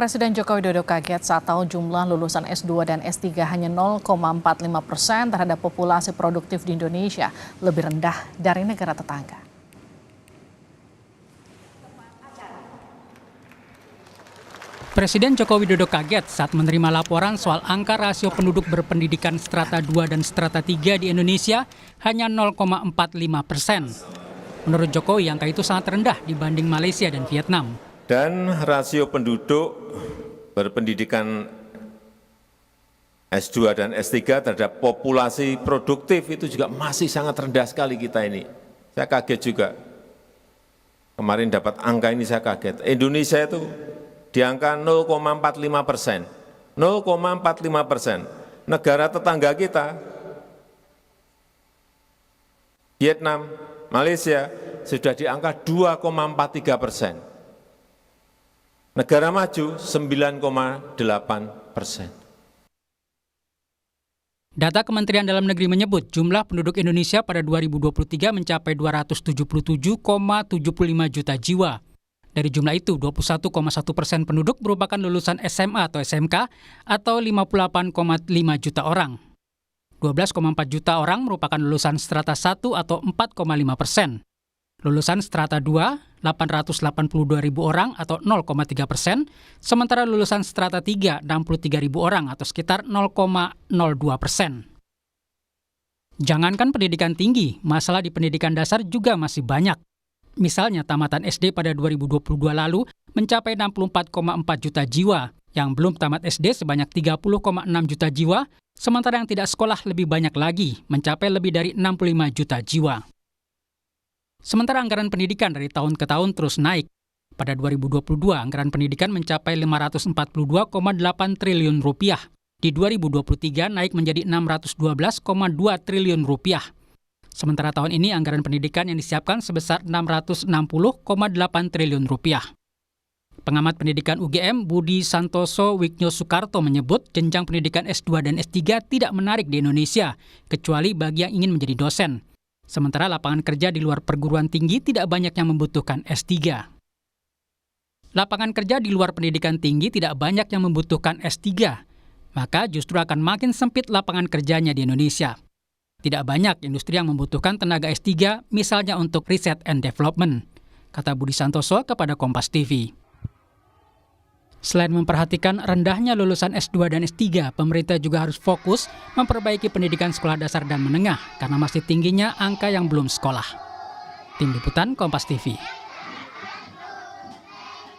Presiden Joko Widodo kaget saat tahu jumlah lulusan S2 dan S3 hanya 0,45% terhadap populasi produktif di Indonesia, lebih rendah dari negara tetangga. Presiden Joko Widodo kaget saat menerima laporan soal angka rasio penduduk berpendidikan strata 2 dan strata 3 di Indonesia hanya 0,45%. Menurut Jokowi, angka itu sangat rendah dibanding Malaysia dan Vietnam. Dan rasio penduduk berpendidikan S2 dan S3 terhadap populasi produktif itu juga masih sangat rendah sekali kita ini. Saya kaget juga. Kemarin dapat angka ini saya kaget. Indonesia itu di angka 0,45%. 0,45%. Negara tetangga kita, Vietnam, Malaysia, sudah di angka 2,43%. Negara maju 9,8%. Data Kementerian Dalam Negeri menyebut jumlah penduduk Indonesia pada 2023 mencapai 277,75 juta jiwa. Dari jumlah itu, 21,1% penduduk merupakan lulusan SMA atau SMK atau 58,5 juta orang. 12,4 juta orang merupakan lulusan strata 1 atau 4,5%. Lulusan strata 2, 882.000 orang atau 0,3%, sementara lulusan strata 3, 63.000 orang atau sekitar 0,02%. Jangankan pendidikan tinggi, masalah di pendidikan dasar juga masih banyak. Misalnya tamatan SD pada 2022 lalu mencapai 64,4 juta jiwa, yang belum tamat SD sebanyak 30,6 juta jiwa, sementara yang tidak sekolah lebih banyak lagi, mencapai lebih dari 65 juta jiwa. Sementara anggaran pendidikan dari tahun ke tahun terus naik. Pada 2022, anggaran pendidikan mencapai 542,8 triliun rupiah. Di 2023 naik menjadi 612,2 triliun rupiah. Sementara tahun ini anggaran pendidikan yang disiapkan sebesar 660,8 triliun rupiah. Pengamat pendidikan UGM Budi Santoso Wiknyo Soekarto menyebut jenjang pendidikan S2 dan S3 tidak menarik di Indonesia, kecuali bagi yang ingin menjadi dosen. Sementara lapangan kerja di luar perguruan tinggi tidak banyak yang membutuhkan S3. Lapangan kerja di luar pendidikan tinggi tidak banyak yang membutuhkan S3, maka justru akan makin sempit lapangan kerjanya di Indonesia. Tidak banyak industri yang membutuhkan tenaga S3, misalnya untuk riset and development, kata Budi Santoso kepada Kompas TV. Selain memperhatikan rendahnya lulusan S2 dan S3, pemerintah juga harus fokus memperbaiki pendidikan sekolah dasar dan menengah karena masih tingginya angka yang belum sekolah. Tim Liputan Kompas TV.